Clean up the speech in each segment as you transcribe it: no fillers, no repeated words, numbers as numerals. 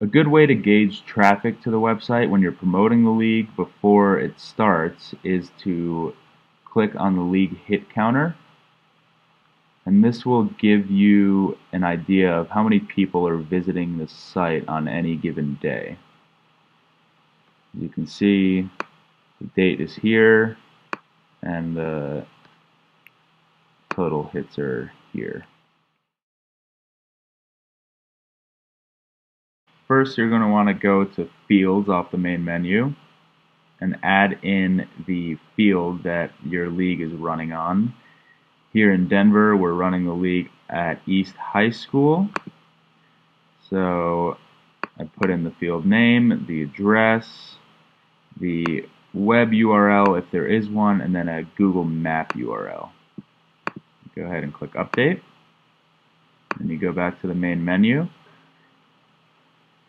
A good way to gauge traffic to the website when you're promoting the league before it starts is to click on the league hit counter, and this will give you an idea of how many people are visiting the site on any given day. As you can see, the date is here and the total hits are here. First, you're going to want to go to Fields off the main menu and add in the field that your league is running on. Here in Denver, we're running the league at East High School. So I put in the field name, the address, the web URL if there is one, and then a Google Map URL. Go ahead and click Update. Then you go back to the main menu.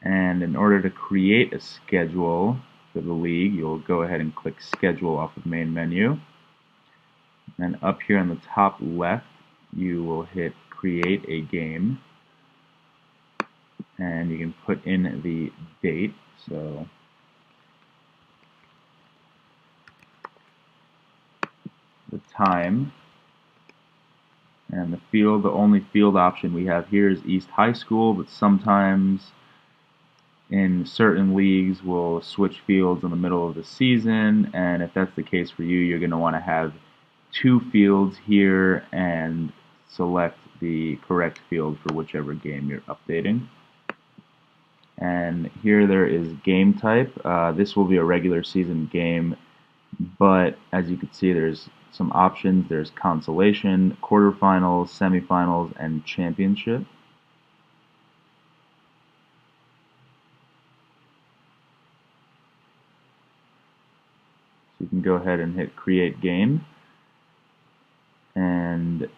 And in order to create a schedule for the league, you'll go ahead and click Schedule off of the main menu. And up here on the top left, you will hit Create a Game. And you can put in the date. So the time. And the field, the only field option we have here is East High School, but sometimes in certain leagues we'll switch fields in the middle of the season, and if that's the case for you, you're going to want to have two fields here and select the correct field for whichever game you're updating. And here there is game type. This will be a regular season game, but as you can see, there's some options. There's consolation, quarterfinals, semifinals, and championship. So you can go ahead and hit create game, and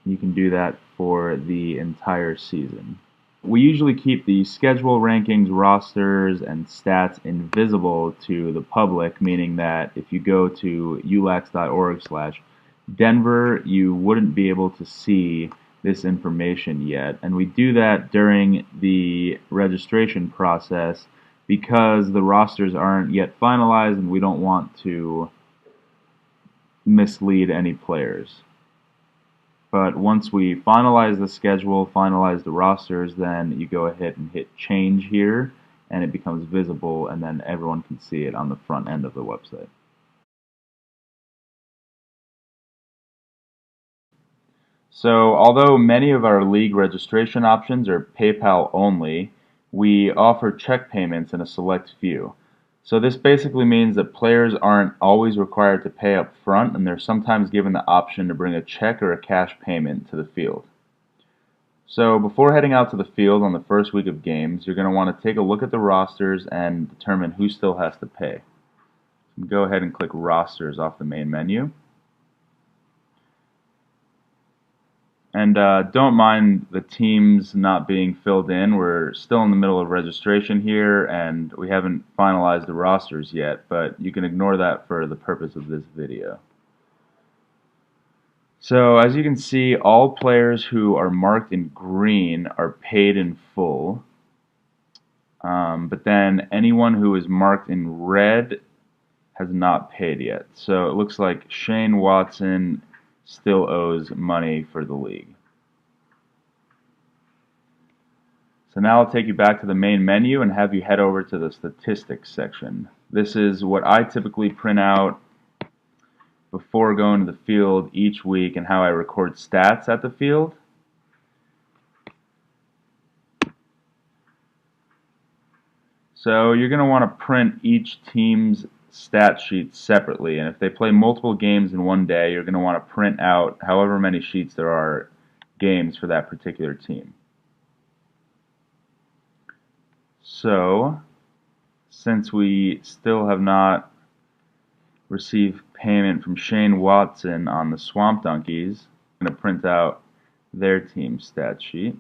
you can do that for the entire season. We usually keep the schedule, rankings, rosters, and stats invisible to the public, meaning that if you go to ulax.org/Denver, you wouldn't be able to see this information yet. And we do that during the registration process because the rosters aren't yet finalized and we don't want to mislead any players. But once we finalize the schedule, finalize the rosters, then you go ahead and hit change here and it becomes visible, and then everyone can see it on the front end of the website. So although many of our league registration options are PayPal only, we offer check payments in a select few. So this basically means that players aren't always required to pay up front, and they're sometimes given the option to bring a check or a cash payment to the field. So before heading out to the field on the first week of games, you're going to want to take a look at the rosters and determine who still has to pay. Go ahead and click Rosters off the main menu. And don't mind the teams not being filled in. We're still in the middle of registration here, and we haven't finalized the rosters yet, but you can ignore that for the purpose of this video. So as you can see, all players who are marked in green are paid in full, but then anyone who is marked in red has not paid yet. So it looks like Shane Watson still owes money for the league. So now I'll take you back to the main menu and have you head over to the statistics section. This is what I typically print out before going to the field each week and how I record stats at the field. So you're going to want to print each team's stat sheet separately, and if they play multiple games in one day, you're going to want to print out however many sheets there are games for that particular team. So, since we still have not received payment from Shane Watson on the Swamp Donkeys, I'm going to print out their team stat sheet.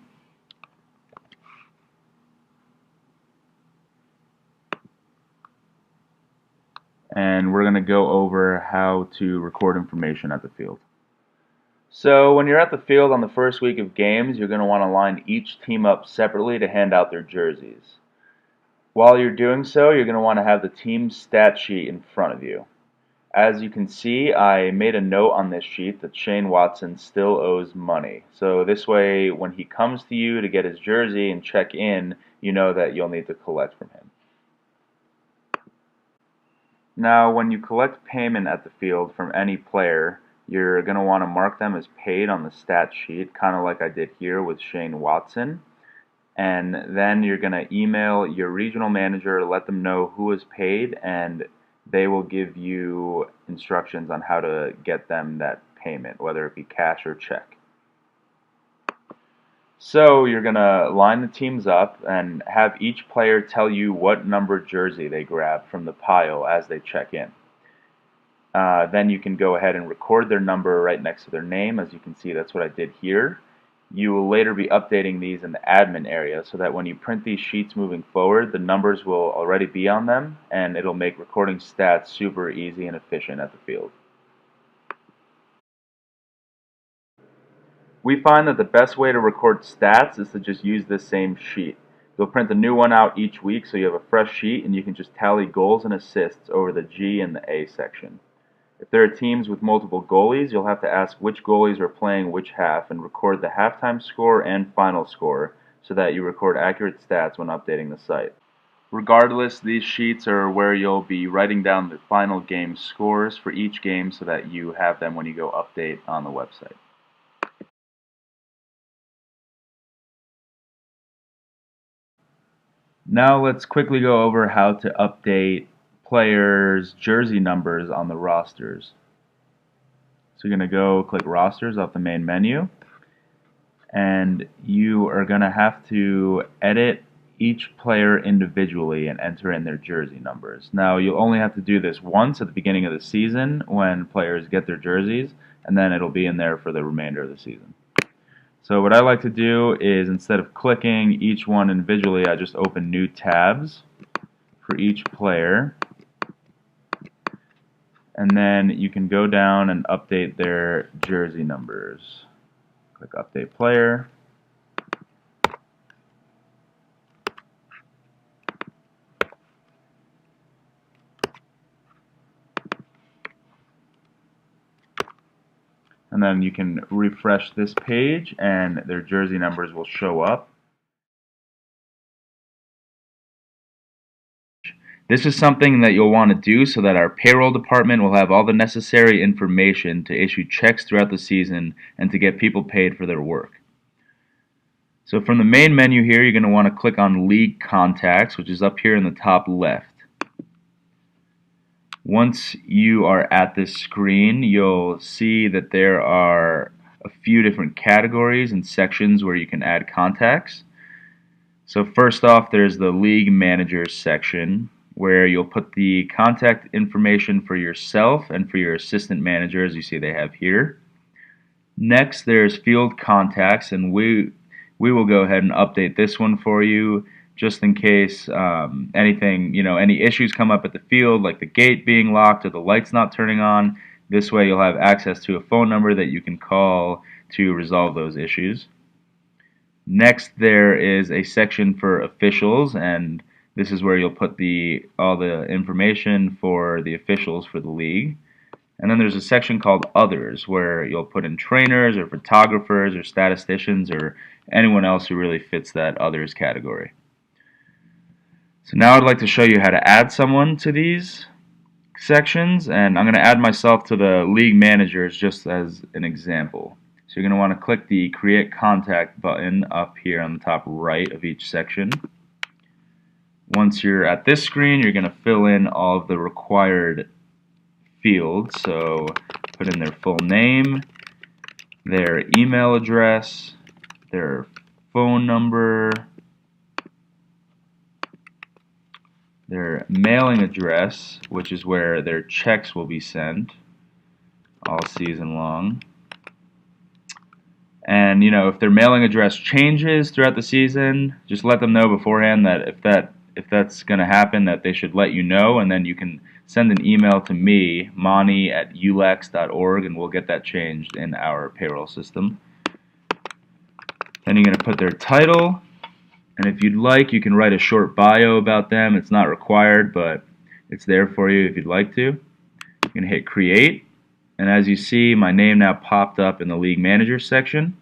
And we're going to go over how to record information at the field. So when you're at the field on the first week of games, you're going to want to line each team up separately to hand out their jerseys. While you're doing so, you're going to want to have the team's stat sheet in front of you. As you can see, I made a note on this sheet that Shane Watson still owes money. So this way, when he comes to you to get his jersey and check in, you know that you'll need to collect from him. Now, when you collect payment at the field from any player, you're going to want to mark them as paid on the stat sheet, kind of like I did here with Shane Watson. And then you're going to email your regional manager to let them know who is paid, and they will give you instructions on how to get them that payment, whether it be cash or check. So you're going to line the teams up and have each player tell you what number jersey they grab from the pile as they check in. Then you can go ahead and record their number right next to their name. As you can see, that's what I did here. You will later be updating these in the admin area so that when you print these sheets moving forward, the numbers will already be on them, and it'll make recording stats super easy and efficient at the field. We find that the best way to record stats is to just use this same sheet. You'll print a new one out each week so you have a fresh sheet, and you can just tally goals and assists over the G and the A section. If there are teams with multiple goalies, you'll have to ask which goalies are playing which half and record the halftime score and final score so that you record accurate stats when updating the site. Regardless, these sheets are where you'll be writing down the final game scores for each game so that you have them when you go update on the website. Now let's quickly go over how to update players' jersey numbers on the rosters. So you're going to go click Rosters off the main menu, and you are going to have to edit each player individually and enter in their jersey numbers. Now you'll only have to do this once at the beginning of the season when players get their jerseys, and then it'll be in there for the remainder of the season. So what I like to do is, instead of clicking each one individually, I just open new tabs for each player, and then you can go down and update their jersey numbers. Click Update Player. And then you can refresh this page and their jersey numbers will show up. This is something that you'll want to do so that our payroll department will have all the necessary information to issue checks throughout the season and to get people paid for their work. So from the main menu here, you're going to want to click on League Contacts, which is up here in the top left. Once you are at this screen, you'll see that there are a few different categories and sections where you can add contacts. So first off, there's the League Managers section, where you'll put the contact information for yourself and for your assistant manager, as you see they have here. Next, there's Field Contacts, and we will go ahead and update this one for you, just in case any issues come up at the field, like the gate being locked or the lights not turning on. This way you'll have access to a phone number that you can call to resolve those issues. Next, there is a section for officials, and this is where you'll put all the information for the officials for the league. And then there's a section called Others, where you'll put in trainers or photographers or statisticians or anyone else who really fits that Others category. So now I'd like to show you how to add someone to these sections, and I'm going to add myself to the league managers just as an example. So you're going to want to click the Create Contact button up here on the top right of each section. Once you're at this screen, you're going to fill in all of the required fields. So put in their full name, their email address, their phone number, their mailing address, which is where their checks will be sent all season long. And if their mailing address changes throughout the season, just let them know beforehand that if that if that's going to happen, that they should let you know, and then you can send an email to me, mani@ulax.org, and we'll get that changed in our payroll system. Then you're going to put their title, and if you'd like, you can write a short bio about them. It's not required, but it's there for you if you'd like to. You're going to hit create, and as you see, my name now popped up in the league manager section,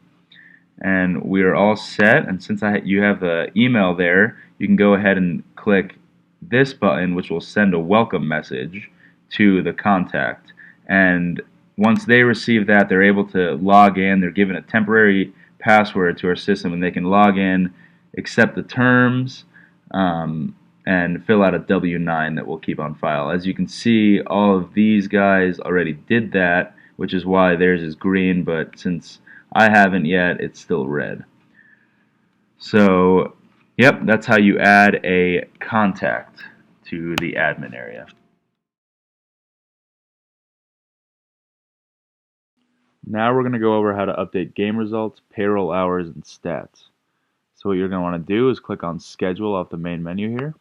and we are all set. And since you have the email there, you can go ahead and click this button, which will send a welcome message to the contact. And once they receive that, they're able to log in. They're given a temporary password to our system, and they can log in, accept the terms, and fill out a W-9 that we'll keep on file. As you can see, all of these guys already did that, which is why theirs is green, but since I haven't yet, it's still red. So, yep, that's how you add a contact to the admin area. Now we're going to go over how to update game results, payroll hours, and stats. So what you're going to want to do is click on Schedule off the main menu here.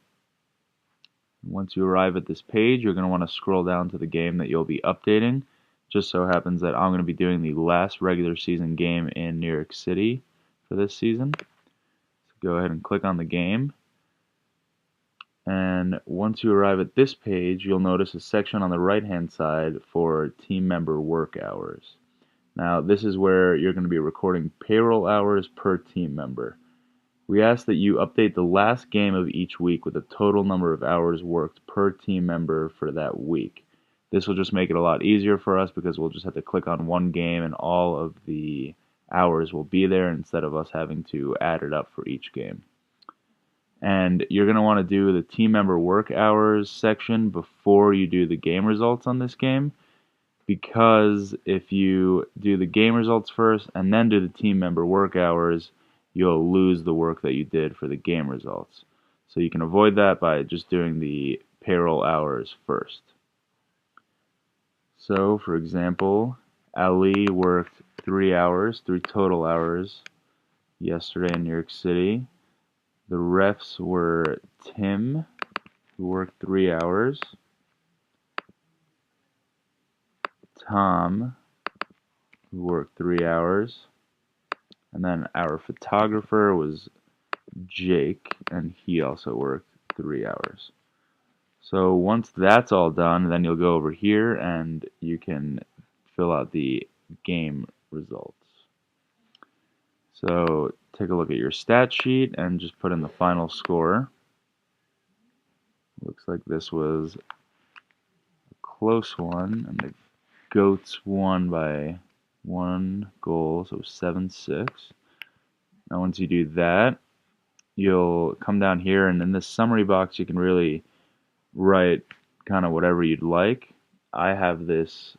Once you arrive at this page, you're going to want to scroll down to the game that you'll be updating. Just so happens that I'm going to be doing the last regular season game in New York City for this season. So go ahead and click on the game. And once you arrive at this page, you'll notice a section on the right-hand side for team member work hours. Now, this is where you're going to be recording payroll hours per team member. We ask that you update the last game of each week with the total number of hours worked per team member for that week. This will just make it a lot easier for us because we'll just have to click on one game and all of the hours will be there instead of us having to add it up for each game. And you're going to want to do the team member work hours section before you do the game results on this game, because if you do the game results first and then do the team member work hours, you'll lose the work that you did for the game results. So you can avoid that by just doing the payroll hours first. So, for example, Ali worked 3 hours, 3 total hours yesterday in New York City. The refs were Tim, who worked 3 hours, Tom, who worked 3 hours, and then our photographer was Jake, and he also worked 3 hours. So once that's all done, then you'll go over here and you can fill out the game results. So take a look at your stat sheet and just put in the final score. Looks like this was a close one, and the Goats won by 1 goal, so 7-6. Now once you do that, you'll come down here, and in this summary box you can really write kind of whatever you'd like. I have this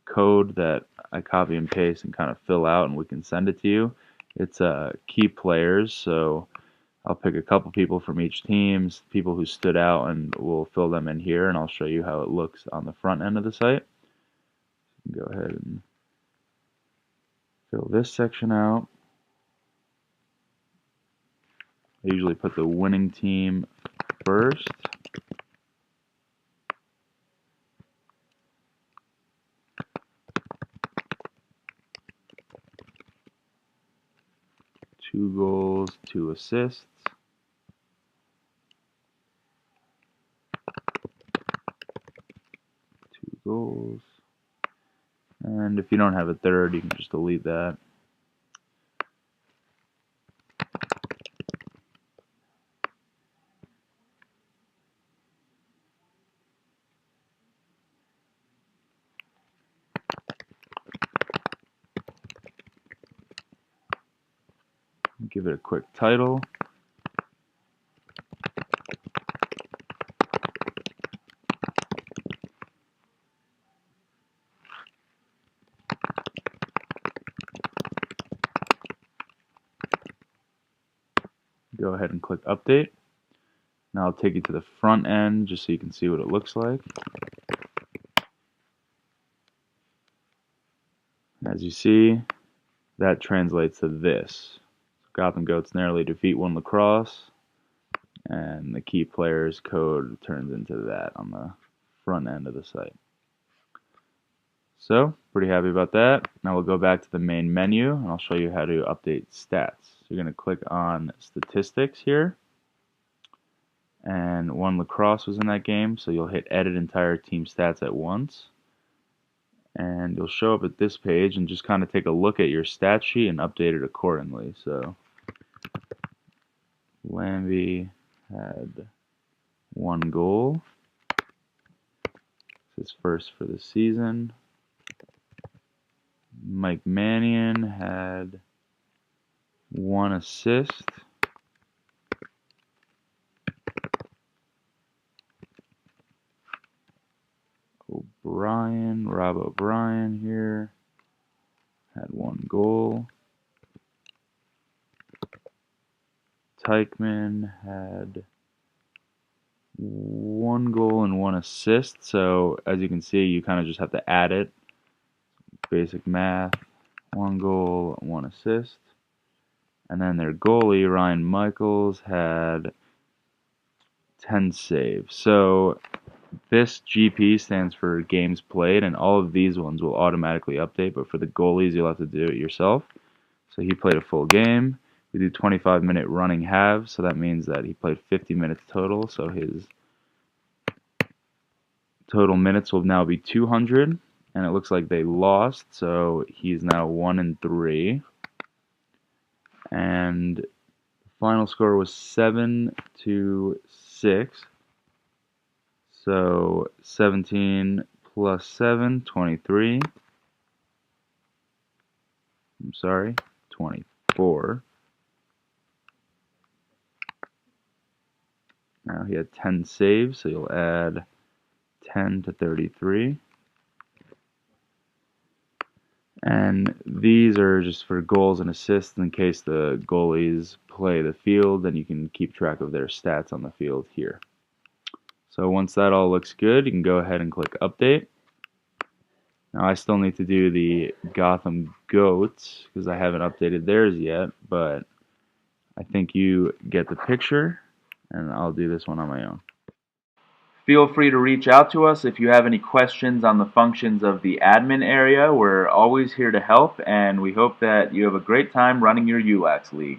code that I copy and paste and kind of fill out, and we can send it to you. It's key players, so I'll pick a couple people from each team, people who stood out, and we'll fill them in here, and I'll show you how it looks on the front end of the site. Go ahead and fill this section out. I usually put the winning team first. Two goals, 2 assists. Two goals. And if you don't have a third, you can just delete that. Give it a quick title. Go ahead and click update. Now I'll take you to the front end just so you can see what it looks like. As you see, that translates to this. Gotham Goats narrowly defeat One Lacrosse. and the key player's code turns into that on the front end of the site. So, pretty happy about that. Now we'll go back to the main menu and I'll show you how to update stats. So you're going to click on statistics here. And one lacrosse was in that game, so you'll hit edit entire team stats at once. And you'll show up at this page and just kind of take a look at your stat sheet and update it accordingly. So Lambie had 1 goal. It's his first for the season. Mike Mannion had 1 assist. Rob O'Brien here had 1 goal. Teichman had 1 goal and 1 assist. So as you can see, you kind of just have to add it. Basic math. 1 goal, 1 assist. And then their goalie, Ryan Michaels, had 10 saves. So this GP stands for games played, and all of these ones will automatically update, but for the goalies, you'll have to do it yourself. So he played a full game. We do 25-minute running halves, so that means that he played 50 minutes total, so his total minutes will now be 200, and it looks like they lost, so he's now 1-3. And the final score was 7-6. So 17 plus 7, 23. I'm sorry, 24. Now he had 10 saves, so you'll add 10 to 33. And these are just for goals and assists in case the goalies play the field, then you can keep track of their stats on the field here. So once that all looks good, you can go ahead and click Update. Now I still need to do the Gotham Goats because I haven't updated theirs yet, but I think you get the picture, and I'll do this one on my own. Feel free to reach out to us if you have any questions on the functions of the admin area. We're always here to help, and we hope that you have a great time running your ULAX league.